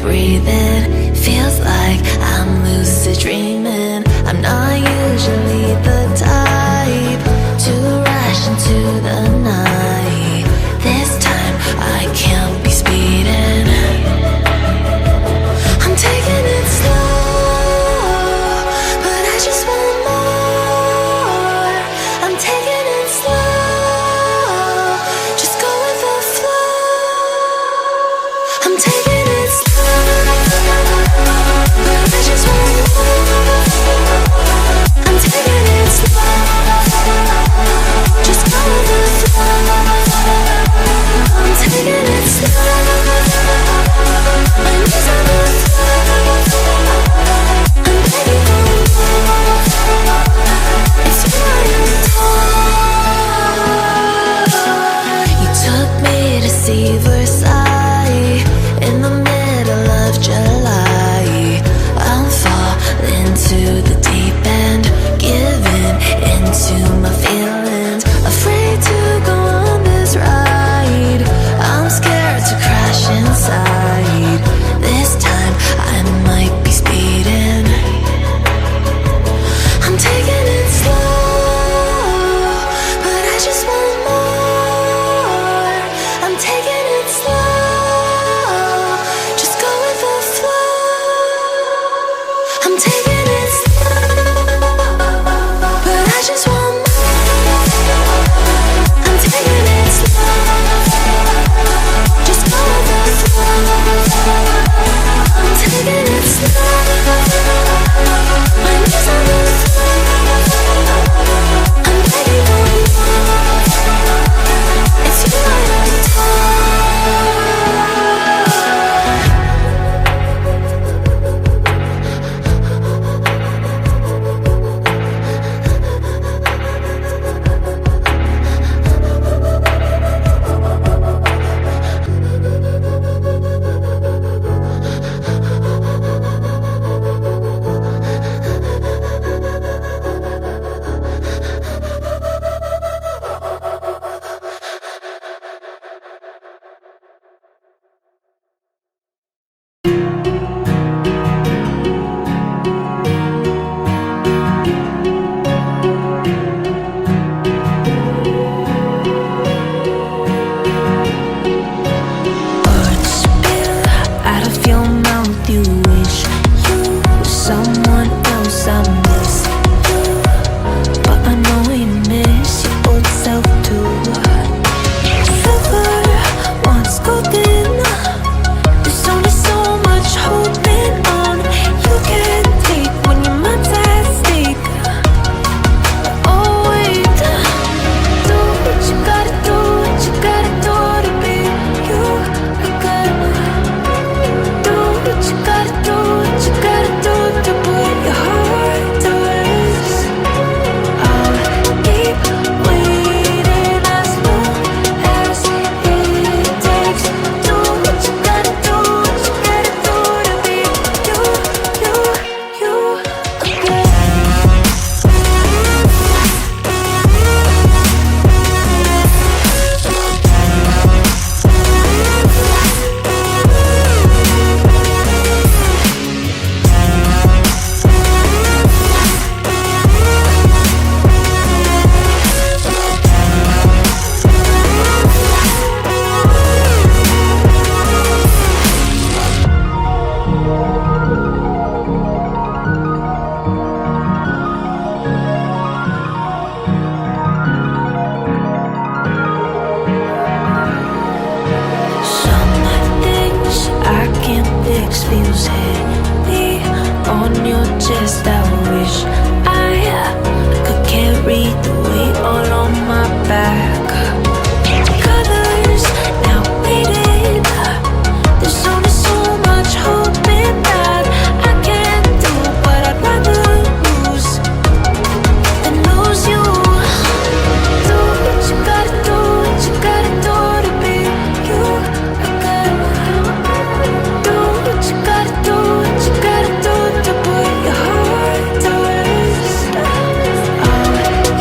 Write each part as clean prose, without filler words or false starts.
breathing. Feels like I'm lucid dreaming. I'm not usually the type to rush into the night. This time I can't be speeding. I'm taking it slow, but I just want more. I'm taking it slow, just go with the flow. I'm taking it slow, but I just want more. I'm taking it slow, just go with the flow. I'm taking it slow, my knees on the floor. I'm begging for more. It's you I adore. You took me to see Versailles in the middle of July. I'll fall into the deep end, giving into my feelings. Afraid to go on this ride. I'm scared to crash inside. This time I might be speeding. I'm taking it slow, but I just want more. I'm taking it slow, just go with the flow. I'm taking it slow, but I just want more. I'm taking it slow, just go with the flow. I'm taking it slow, my knees on the floor. I'm begging for more. It's you I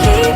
keep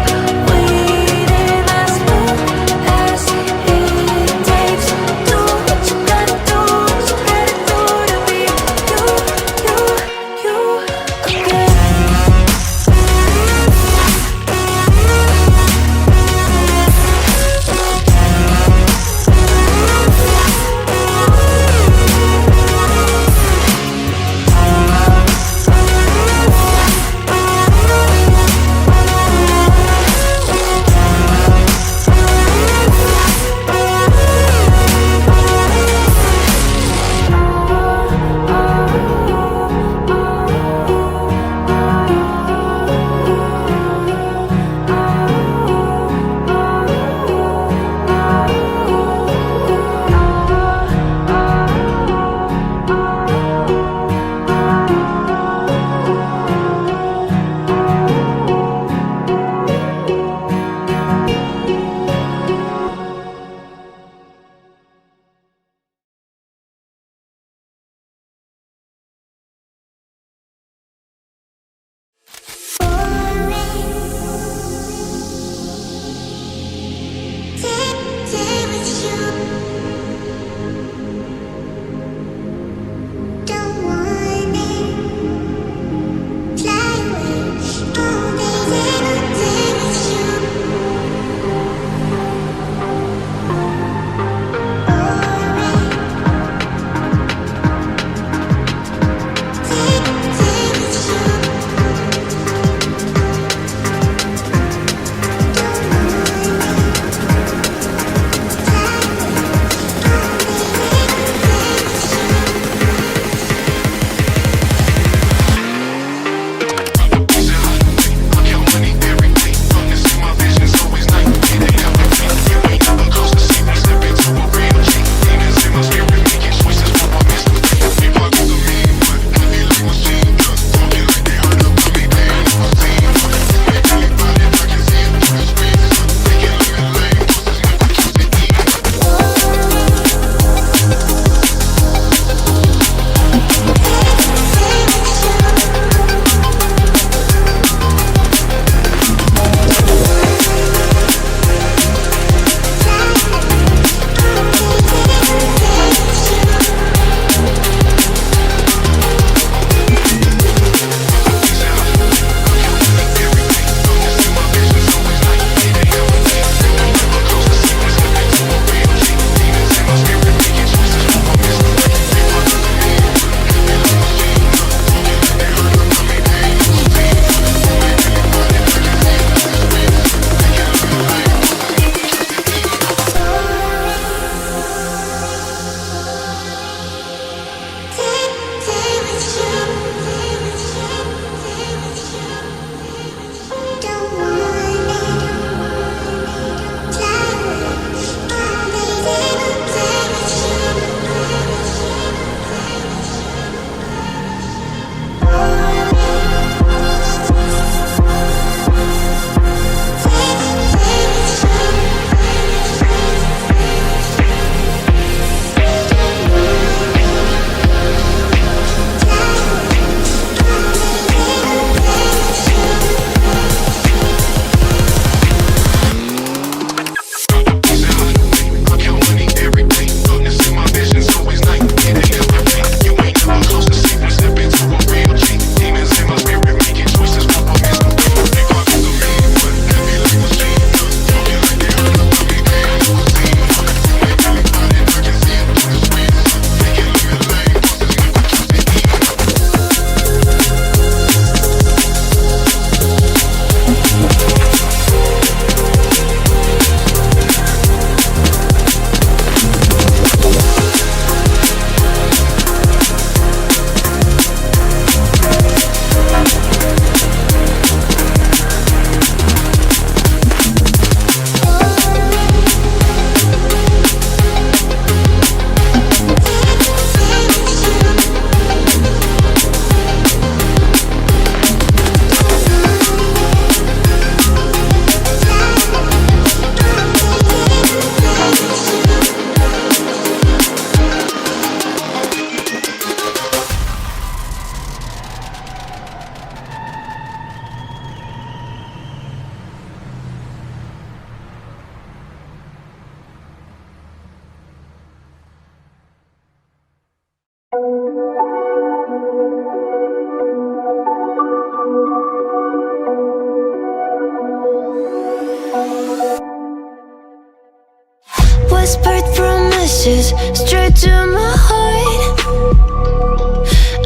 whispered promises straight to my heart.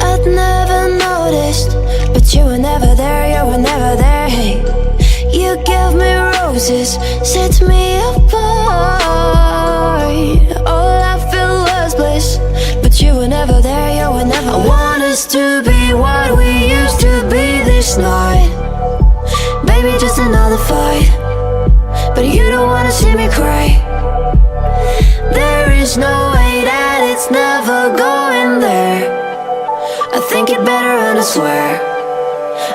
I'd never noticed, but you were never there, you were never there. Hey, you gave me roses, set me apart. All I felt was bliss, but you were never there, you were never there. I want us to be what we used to be this night. Maybe just another fight, but you don't wanna see me cry. There is no way that it's never going there. I think it better and I swear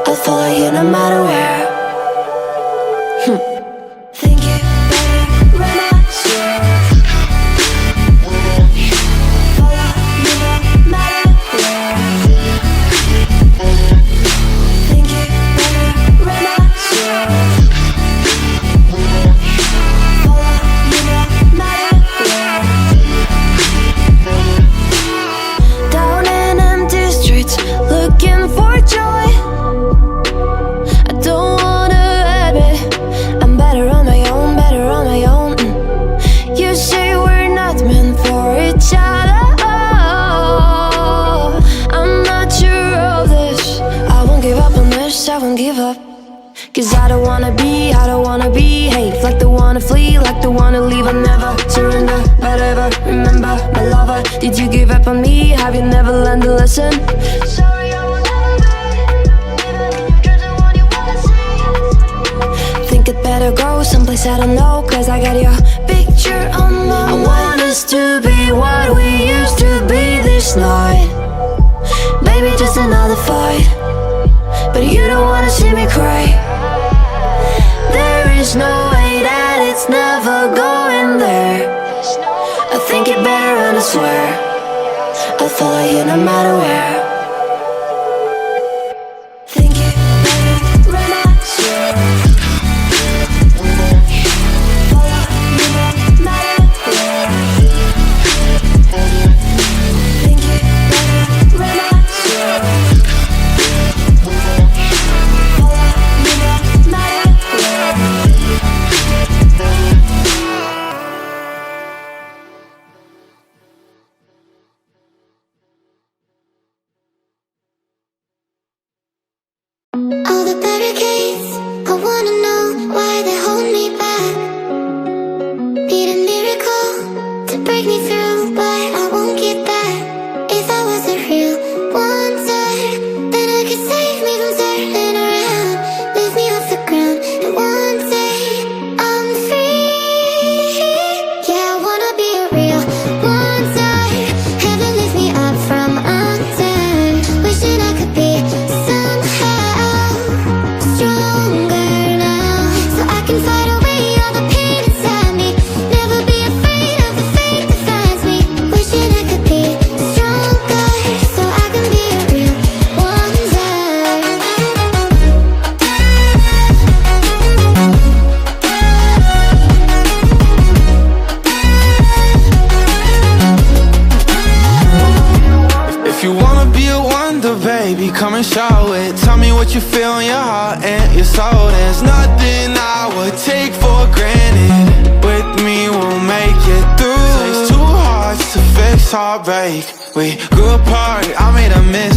I'll follow you no matter where. Think it better when I swear. Follow you no matter where. Think it better when I swear. Follow you no matter where. Down in empty streets, looking for joy. I don't wanna admit I'm better on my own, better on my own. You say we're not meant for each other. I'm not sure of this. I won't give up on this, I won't give up. Cause I don't wanna behave like the one to flee, like the one to leave. I'll never surrender, but ever remember my lover. Did you give up on me? Have you never learned a lesson? Sorry, I will never be, even in your dreams, the one you wanna see. Think it better go someplace I don't know, cause I got your picture on my mind. I want us to be what we used to be this night. Maybe just another fight, but you don't wanna see me cry. There is no way that it's never going there. I think it better and I swear I'll follow you no matter where. Think it better when I swear. Follow you no matter where. Think it better when I swear. Follow you no matter where. All the barricades, I wanna know why they hold me back. Need a miracle to break me through, but I won't get back. If I was a real wonder, then I could save me from turning around, lift me off the ground, and one day I'm free. Yeah, I wanna be a real wonder. Heaven lift me up from under. Wishing I could be somehow stronger now, so I can fight away all the pain inside me. Never be afraid of the fate that finds me. Wishing I could be stronger, so I can be a real wonder. If you wanna be a wonder, baby, come and show it. Tell me what you feel in your heart and your soul. There's nothing I would take for granted. With me, we'll make it through. Takes two hearts to fix heartbreak. We grew apart, I made a mistake.